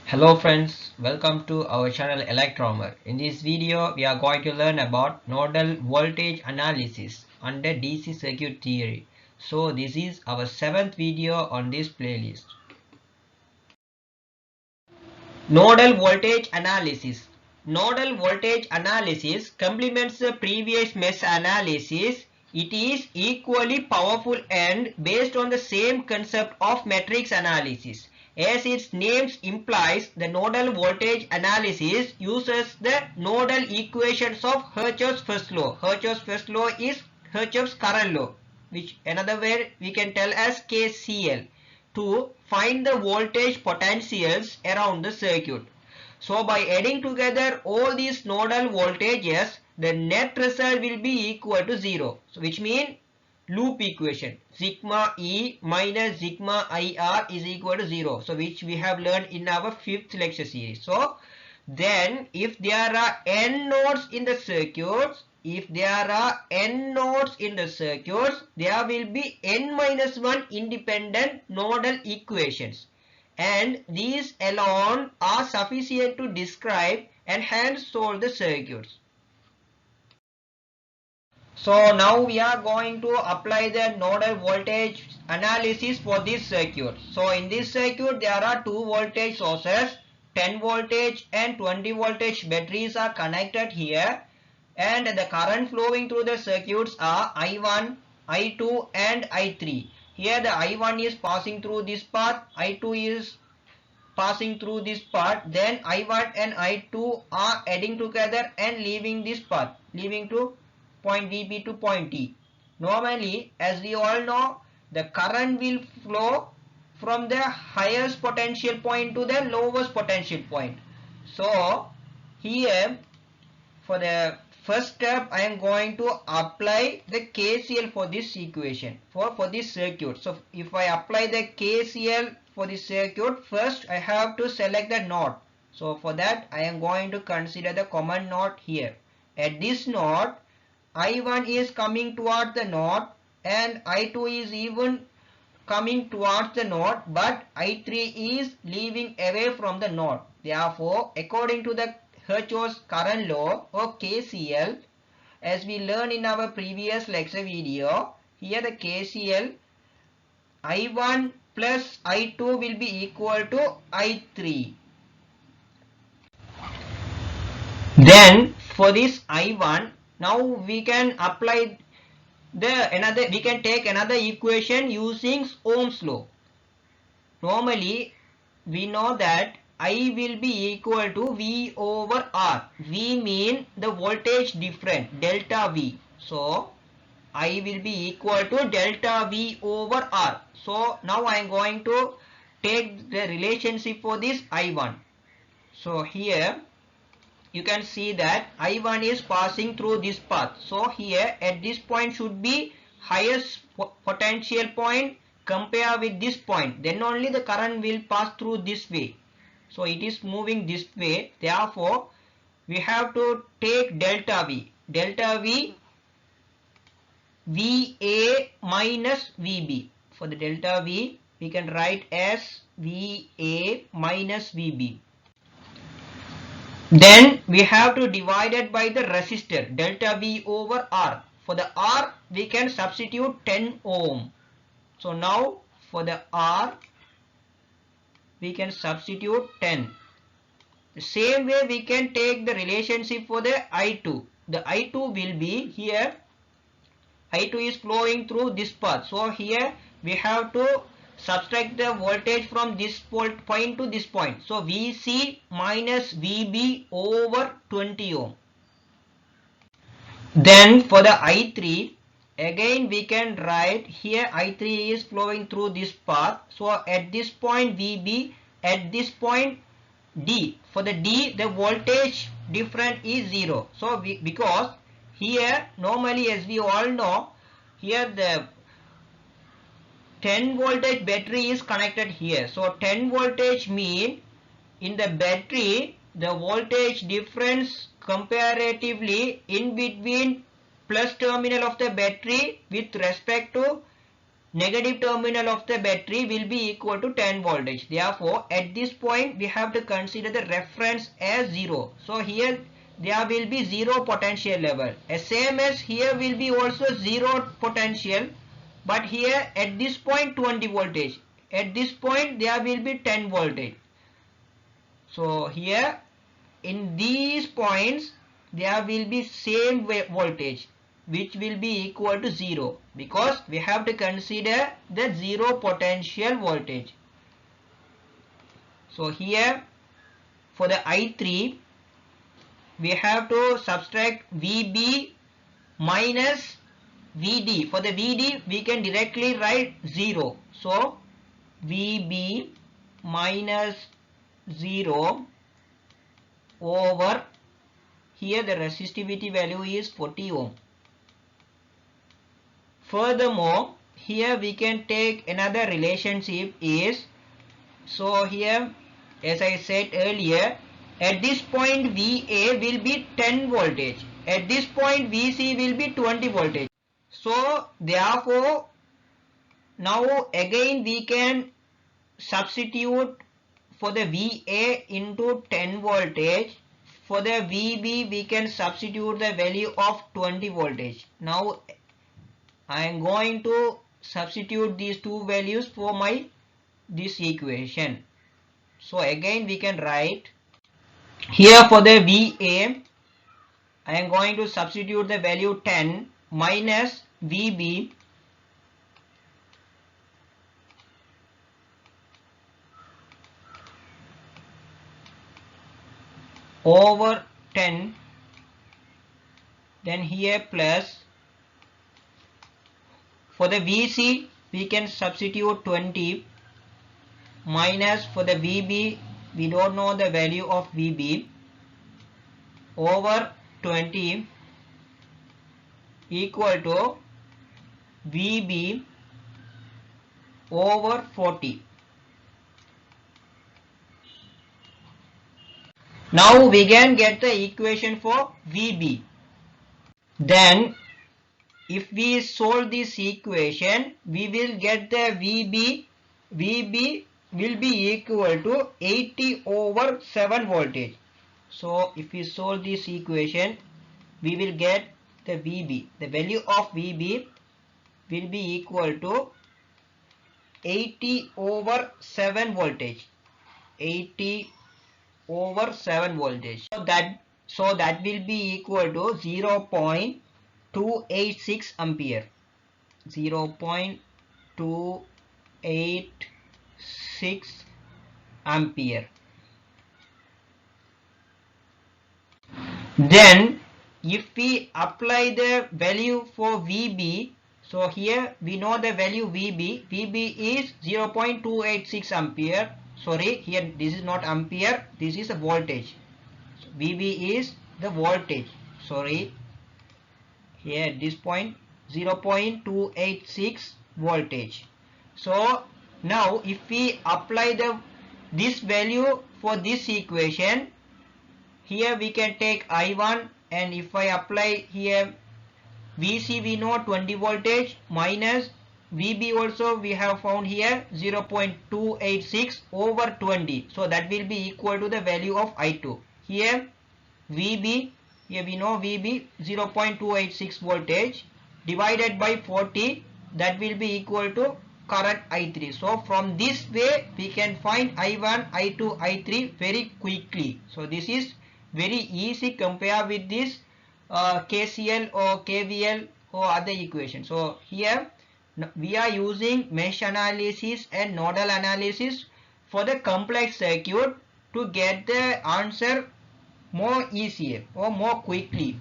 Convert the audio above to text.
Hello friends, welcome to our channel Electromer. In this video, we are going to learn about nodal voltage analysis under DC circuit theory. So this is our 7th video on this playlist. Nodal voltage analysis. Nodal voltage analysis complements the previous mesh analysis. It is equally powerful and based on the same concept of matrix analysis. As its name implies, the nodal voltage analysis uses the nodal equations of Kirchhoff's first law. Kirchhoff's first law is Kirchhoff's current law, which another way we can tell as KCL, to find the voltage potentials around the circuit. So by adding together all these nodal voltages, the net result will be equal to 0. So which means loop equation sigma E minus sigma IR is equal to 0. So which we have learned in our 5th lecture series. So then if there are n nodes in the circuits, there will be n minus 1 independent nodal equations, and these alone are sufficient to describe and hence solve the circuits. So now we are going to apply the nodal voltage analysis for this circuit. So in this circuit there are two voltage sources, 10 voltage and 20 voltage batteries are connected here, and the current flowing through the circuits are I1, I2 and I3. Here the I1 is passing through this path, I2 is passing through this path, then I1 and I2 are adding together and leaving this path, leaving to point VB to point T. Normally, as we all know, the current will flow from the highest potential point to the lowest potential point. So here for the first step I am going to apply the KCL for this equation for this circuit. So if I apply the KCL for this circuit, first I have to select the node. So for that I am going to consider the common node here. At this node I1 is coming towards the node and I2 is even coming towards the node, but I3 is leaving away from the node. Therefore, according to the Kirchhoff's current law or KCL, as we learned in our previous lecture video, here the KCL I1 plus I2 will be equal to I3. Then for this I1, now we can apply we can take another equation using Ohm's law. Normally we know that I will be equal to V over R. V mean the voltage difference, delta V. So I will be equal to delta V over R. So now I am going to take the relationship for this I1. So here you can see that I1 is passing through this path. So here at this point should be highest potential point compare with this point. Then only the current will pass through this way. So it is moving this way. Therefore, we have to take delta V. Delta V, VA minus VB. For the delta V, we can write as VA minus VB. Then we have to divide it by the resistor delta V over R. For the R we can substitute 10 ohm. So now for the R we can substitute 10. The same way we can take the relationship for the I2. The I2 will be here. I2 is flowing through this path. So here we have to subtract the voltage from this point to this point. So VC minus VB over 20 ohm. Then for the I3, again we can write here I3 is flowing through this path. So at this point VB, at this point D. For the D, the voltage difference is 0. So because here normally, as we all know, here the 10 voltage battery is connected here. So 10 voltage mean in the battery the voltage difference comparatively in between plus terminal of the battery with respect to negative terminal of the battery will be equal to 10 voltage. Therefore, at this point we have to consider the reference as 0. So here there will be 0 potential level. Same as here will be also 0 potential, but here at this point 20 voltage. At this point there will be 10 voltage. So here in these points there will be same voltage, which will be equal to 0, because we have to consider the 0 potential voltage. So here for the I3 we have to subtract VB minus VD. For the VD we can directly write 0. So VB minus 0 over, here the resistivity value is 40 ohm. Furthermore, here we can take another relationship is, so here as I said earlier, at this point VA will be 10 voltage, at this point VC will be 20 voltage. So therefore now again we can substitute for the VA into 10 voltage. For the VB we can substitute the value of 20 voltage. Now I am going to substitute these two values for this equation. So again we can write here for the VA I am going to substitute the value 10 minus VB over 10, then here plus, for the VC we can substitute 20 minus, for the VB we don't know the value of VB, over 20 equal to VB over 40. Now we can get the equation for VB. Then if we solve this equation, we will get the VB will be equal to 80 over 7 voltage. So if we solve this equation, we will get the VB. The value of VB will be equal to 80 over 7 voltage. 80 over 7 voltage. So that will be equal to 0.286 ampere. 0.286 ampere. Then if we apply the value for VB, so here we know the value VB is 0.286 ampere. Sorry, here this is not ampere, this is a voltage. So VB is the voltage. Sorry, here at this point 0.286 voltage. So now if we apply this value for this equation, here we can take I1, and if I apply here VC we know 20 voltage minus VB also we have found here 0.286 over 20. So that will be equal to the value of I2. Here VB, here we know VB 0.286 voltage divided by 40, that will be equal to current I3. So from this way we can find I1, I2, I3 very quickly. So this is very easy compared with this KCL or KVL or other equation. So here we are using mesh analysis and nodal analysis for the complex circuit to get the answer more easier or more quickly.